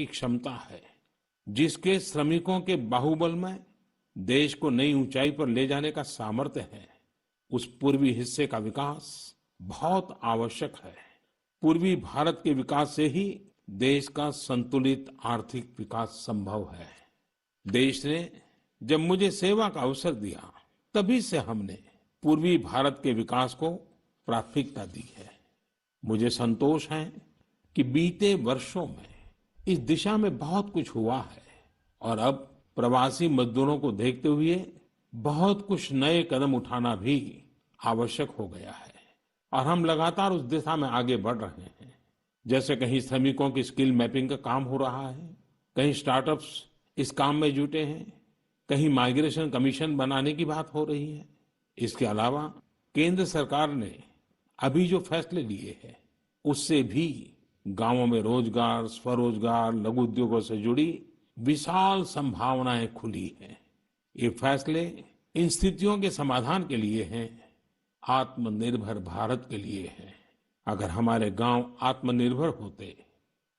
की क्षमता है, जिसके श्रमिकों के बाहुबल में देश को नई ऊंचाई पर ले जाने का सामर्थ्य है, उस पूर्वी हिस्से का विकास बहुत आवश्यक है। पूर्वी भारत के विकास से ही देश का संतुलित आर्थिक विकास संभव है। देश ने जब मुझे सेवा का अवसर दिया, तभी से हमने पूर्वी भारत के विकास को प्राथमिकता दी है। मुझे संतोष है कि बीते वर्षों में इस दिशा में बहुत कुछ हुआ है और अब प्रवासी मजदूरों को देखते हुए बहुत कुछ नए कदम उठाना भी आवश्यक हो गया है और हम लगातार उस दिशा में आगे बढ़ रहे हैं। जैसे कहीं श्रमिकों की स्किल मैपिंग का काम हो रहा है, कहीं स्टार्टअप्स इस काम में जुटे हैं, कहीं माइग्रेशन कमीशन बनाने की बात हो रही है। इसके अलावा केंद्र सरकार ने अभी जो फैसले लिए हैं, उससे भी गांवों में रोजगार, स्वरोजगार, लघु उद्योगों से जुड़ी विशाल संभावनाएं खुली हैं। ये फैसले इन स्थितियों के समाधान के लिए हैं, आत्मनिर्भर भारत के लिए हैं। अगर हमारे गांव आत्मनिर्भर होते,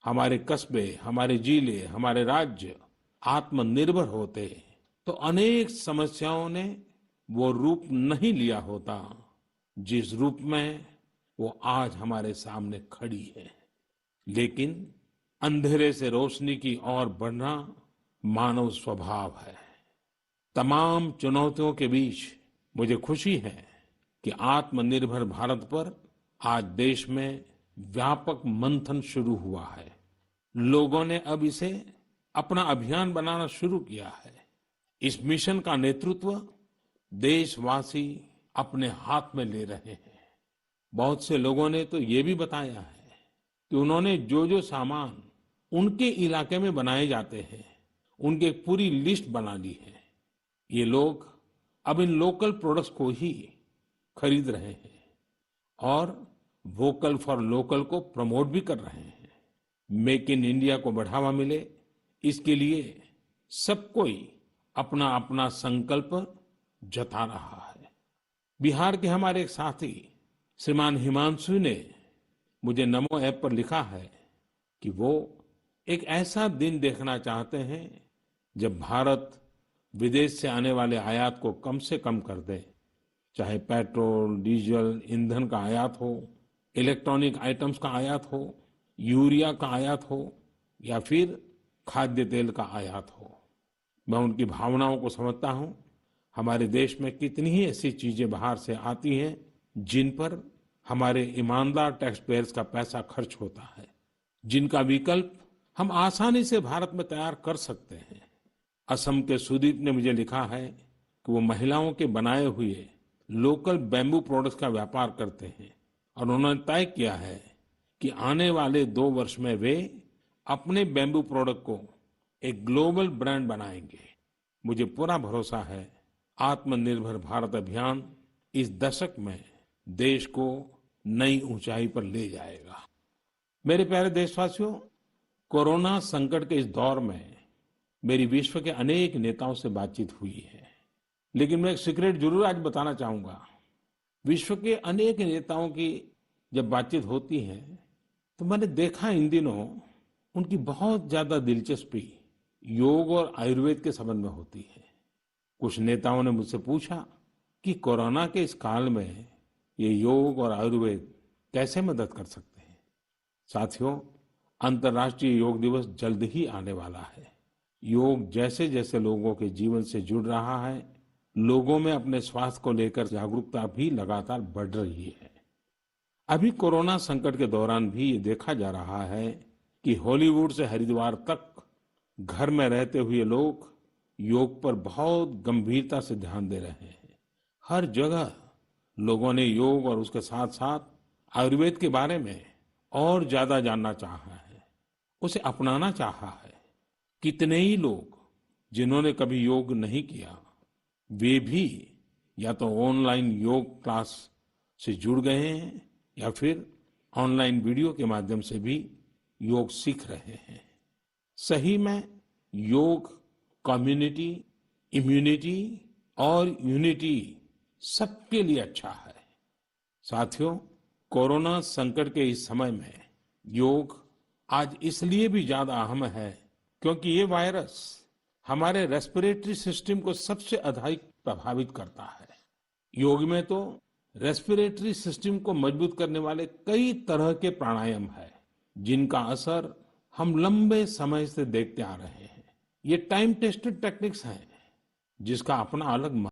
हमारे कस्बे, हमारे जिले, हमारे राज्य आत्मनिर्भर होते, तो अनेक समस्याओं ने वो रूप नहीं लिया होता जिस रूप में वो आज हमारे सामने खड़ी है। लेकिन अंधेरे से रोशनी की ओर बढ़ना मानव स्वभाव है। तमाम चुनौतियों के बीच मुझे खुशी है कि आत्मनिर्भर भारत पर आज देश में व्यापक मंथन शुरू हुआ है। लोगों ने अब इसे अपना अभियान बनाना शुरू किया है। इस मिशन का नेतृत्व देशवासी अपने हाथ में ले रहे हैं। बहुत से लोगों ने तो ये भी बताया है कि उन्होंने जो जो सामान उनके इलाके में बनाए जाते हैं, उनकी एक पूरी लिस्ट बना ली है। ये लोग अब इन लोकल प्रोडक्ट्स को ही खरीद रहे हैं और वोकल फॉर लोकल को प्रमोट भी कर रहे हैं। मेक इन इंडिया को बढ़ावा मिले, इसके लिए सब कोई अपना अपना संकल्प जता रहा है। बिहार के हमारे एक साथी श्रीमान हिमांशु ने मुझे नमो ऐप पर लिखा है कि वो एक ऐसा दिन देखना चाहते हैं जब भारत विदेश से आने वाले आयात को कम से कम कर दे, चाहे पेट्रोल, डीजल, ईंधन का आयात हो, इलेक्ट्रॉनिक आइटम्स का आयात हो, यूरिया का आयात हो या फिर खाद्य तेल का आयात हो। मैं उनकी भावनाओं को समझता हूं। हमारे देश में कितनी ही ऐसी चीजें बाहर से आती हैं जिन पर हमारे ईमानदार टैक्स पेयर्स का पैसा खर्च होता है, जिनका विकल्प हम आसानी से भारत में तैयार कर सकते हैं। असम के सुदीप ने मुझे लिखा है कि वो महिलाओं के बनाए हुए लोकल बैम्बू प्रोडक्ट्स का व्यापार करते हैं और उन्होंने तय किया है कि आने वाले 2 वर्ष में वे अपने बैम्बू प्रोडक्ट को एक ग्लोबल ब्रांड बनाएंगे। मुझे पूरा भरोसा है आत्मनिर्भर भारत अभियान इस दशक में देश को नई ऊंचाई पर ले जाएगा। मेरे प्यारे देशवासियों, कोरोना संकट के इस दौर में मेरी विश्व के अनेक नेताओं से बातचीत हुई है, लेकिन मैं एक सीक्रेट जरूर आज बताना चाहूंगा। विश्व के अनेक नेताओं की जब बातचीत होती है तो मैंने देखा इन दिनों उनकी बहुत ज्यादा दिलचस्पी योग और आयुर्वेद के संबंध में होती है। कुछ नेताओं ने मुझसे पूछा कि कोरोना के इस काल में ये योग और आयुर्वेद कैसे मदद कर सकते हैं। साथियों, अंतर्राष्ट्रीय योग दिवस जल्द ही आने वाला है। योग जैसे जैसे लोगों के जीवन से जुड़ रहा है, लोगों में अपने स्वास्थ्य को लेकर जागरूकता भी लगातार बढ़ रही है। अभी कोरोना संकट के दौरान भी ये देखा जा रहा है कि हॉलीवुड से हरिद्वार तक घर में रहते हुए लोग योग पर बहुत गंभीरता से ध्यान दे रहे हैं। हर जगह लोगों ने योग और उसके साथ साथ आयुर्वेद के बारे में और ज्यादा जानना चाहा है, उसे अपनाना चाहा है। कितने ही लोग जिन्होंने कभी योग नहीं किया, वे भी या तो ऑनलाइन योग क्लास से जुड़ गए हैं या फिर ऑनलाइन वीडियो के माध्यम से भी योग सीख रहे हैं। सही में योग कम्युनिटी, इम्यूनिटी और यूनिटी सबके लिए अच्छा है। साथियों, कोरोना संकट के इस समय में योग आज इसलिए भी ज्यादा अहम है क्योंकि ये वायरस हमारे रेस्पिरेटरी सिस्टम को सबसे अधिक प्रभावित करता है। योग में तो रेस्पिरेटरी सिस्टम को मजबूत करने वाले कई तरह के प्राणायाम है जिनका असर हम लंबे समय से देखते आ रहे हैं। ये टाइम टेस्टेड टेक्निक्स हैं जिसका अपना अलग